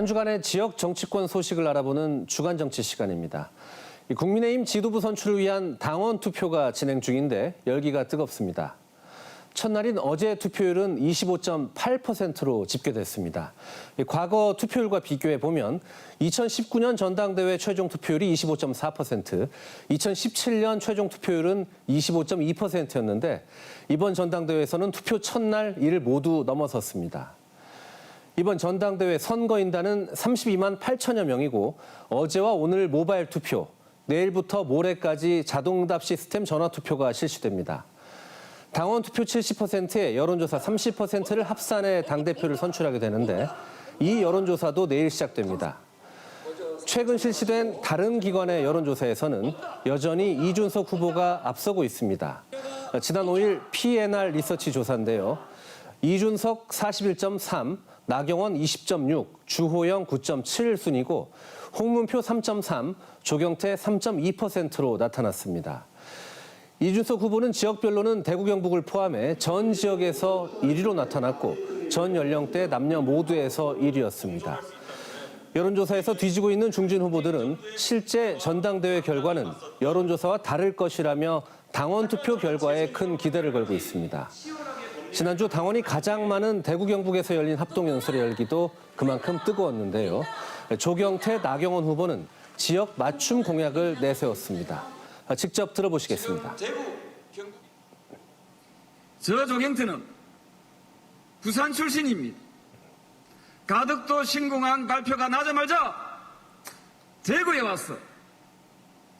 한 주간의 지역 정치권 소식을 알아보는 주간 정치 시간입니다. 국민의힘 지도부 선출을 위한 당원 투표가 진행 중인데 열기가 뜨겁습니다. 첫날인 어제 투표율은 25.8%로 집계됐습니다. 과거 투표율과 비교해 보면 2019년 전당대회 최종 투표율이 25.4%, 2017년 최종 투표율은 25.2%였는데 이번 전당대회에서는 투표 첫날 이를 모두 넘어섰습니다. 이번 전당대회 선거인단은 32만 8천여 명이고 어제와 오늘 모바일 투표, 내일부터 모레까지 자동응답 시스템 전화투표가 실시됩니다. 당원 투표 70%에 여론조사 30%를 합산해 당대표를 선출하게 되는데 이 여론조사도 내일 시작됩니다. 최근 실시된 다른 기관의 여론조사에서는 여전히 이준석 후보가 앞서고 있습니다. 지난 5일 P&R 리서치 조사인데요. 이준석 41.3, 나경원 20.6, 주호영 9.7 순이고 홍문표 3.3, 조경태 3.2%로 나타났습니다. 이준석 후보는 지역별로는 대구 경북을 포함해 전 지역에서 1위로 나타났고 전 연령대 남녀 모두에서 1위였습니다. 여론조사에서 뒤지고 있는 중진 후보들은 실제 전당대회 결과는 여론조사와 다를 것이라며 당원 투표 결과에 큰 기대를 걸고 있습니다. 지난주 당원이 가장 많은 대구 경북에서 열린 합동연설의 열기도 그만큼 뜨거웠는데요. 조경태, 나경원 후보는 지역 맞춤 공약을 내세웠습니다. 직접 들어보시겠습니다. 저 조경태는 부산 출신입니다. 가덕도 신공항 발표가 나자마자 대구에 왔어.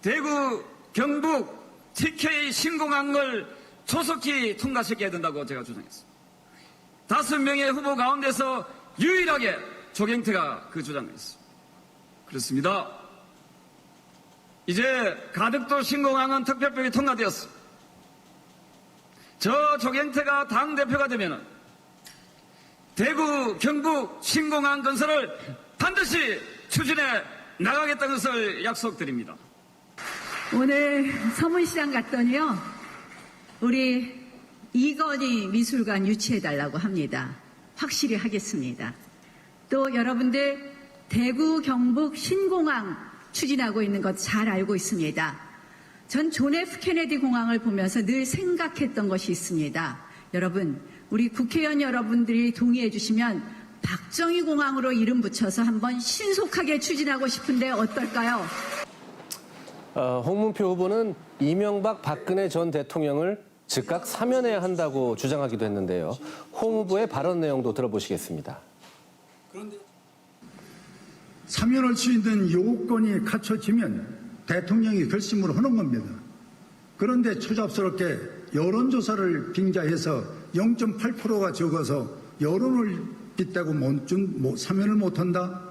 대구, 경북, TK 신공항을 조속히 통과시켜야 된다고 제가 주장했습니다. 5명의 후보 가운데서 유일하게 조경태가 그 주장을 했습니다. 그렇습니다. 이제 가덕도 신공항은 특별법이 통과되었습니다. 저 조경태가 당대표가 되면 대구, 경북 신공항 건설을 반드시 추진해 나가겠다는 것을 약속드립니다. 오늘 서문시장 갔더니요, 우리 이건희 미술관 유치해달라고 합니다. 확실히 하겠습니다. 또 여러분들 대구, 경북 신공항 추진하고 있는 것 잘 알고 있습니다. 전 존 F 케네디 공항을 보면서 늘 생각했던 것이 있습니다. 여러분, 우리 국회의원 여러분들이 동의해 주시면 박정희 공항으로 이름 붙여서 한번 신속하게 추진하고 싶은데 어떨까요? 홍문표 후보는 이명박 박근혜 전 대통령을 즉각 사면해야 한다고 주장하기도 했는데요. 홍 후보의 발언 내용도 들어보시겠습니다. 사면을 추진된 요건이 갖춰지면 대통령이 결심을 하는 겁니다. 그런데 초잡스럽게 여론조사를 빙자해서 0.8%가 적어서 여론을 빗대고 사면을 못한다?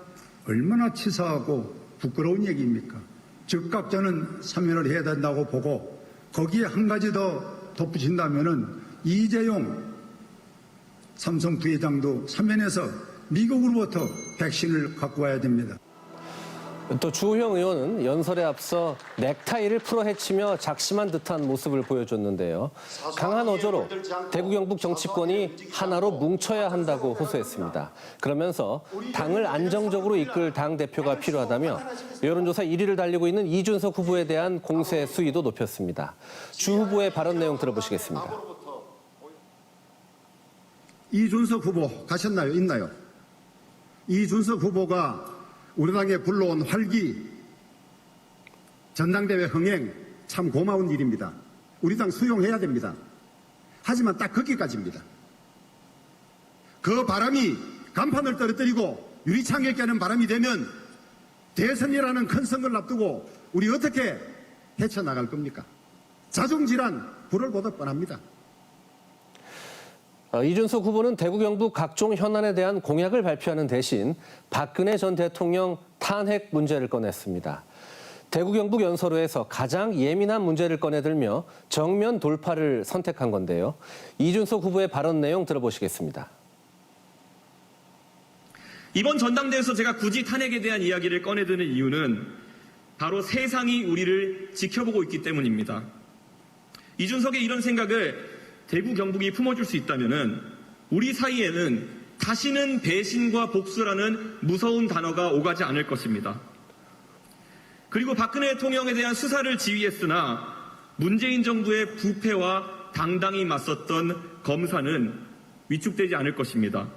얼마나 치사하고 부끄러운 얘기입니까? 즉각 저는 사면을 해야 된다고 보고 거기에 한 가지 더 덧붙인다면은 이재용 삼성 부회장도 사면해서 미국으로부터 백신을 갖고 와야 됩니다. 또 주호영 의원은 연설에 앞서 넥타이를 풀어헤치며 작심한 듯한 모습을 보여줬는데요. 강한 어조로 대구 경북 정치권이 하나로 뭉쳐야 한다고 호소했습니다. 그러면서 당을 안정적으로 이끌 당대표가 필요하다며 여론조사 1위를 달리고 있는 이준석 후보에 대한 공세 수위도 높였습니다. 주 후보의 발언 내용 들어보시겠습니다. 이준석 후보 가셨나요? 있나요? 이준석 후보가 우리 당에 불러온 활기, 전당대회 흥행 참 고마운 일입니다. 우리 당 수용해야 됩니다. 하지만 딱 거기까지입니다. 그 바람이 간판을 떨어뜨리고 유리창을 깨는 바람이 되면 대선이라는 큰 선거를 앞두고 우리 어떻게 헤쳐나갈 겁니까? 자중질환 불을 보듯 뻔합니다. 이준석 후보는 대구 경북 각종 현안에 대한 공약을 발표하는 대신 박근혜 전 대통령 탄핵 문제를 꺼냈습니다. 대구 경북 연설회에서 가장 예민한 문제를 꺼내들며 정면 돌파를 선택한 건데요. 이준석 후보의 발언 내용 들어보시겠습니다. 이번 전당대회에서 제가 굳이 탄핵에 대한 이야기를 꺼내드는 이유는 바로 세상이 우리를 지켜보고 있기 때문입니다. 이준석의 이런 생각을 대구 경북이 품어줄 수 있다면은 우리 사이에는 다시는 배신과 복수라는 무서운 단어가 오가지 않을 것입니다. 그리고 박근혜 대통령에 대한 수사를 지휘했으나 문재인 정부의 부패와 당당히 맞섰던 검사는 위축되지 않을 것입니다.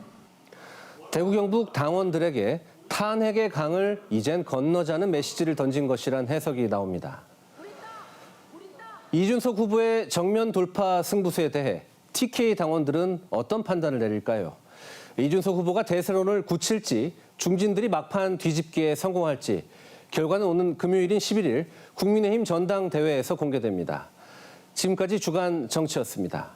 대구 경북 당원들에게 탄핵의 강을 이젠 건너자는 메시지를 던진 것이란 해석이 나옵니다. 이준석 후보의 정면 돌파 승부수에 대해 TK 당원들은 어떤 판단을 내릴까요? 이준석 후보가 대세론을 굳힐지 중진들이 막판 뒤집기에 성공할지 결과는 오는 금요일인 11일 국민의힘 전당대회에서 공개됩니다. 지금까지 주간 정치였습니다.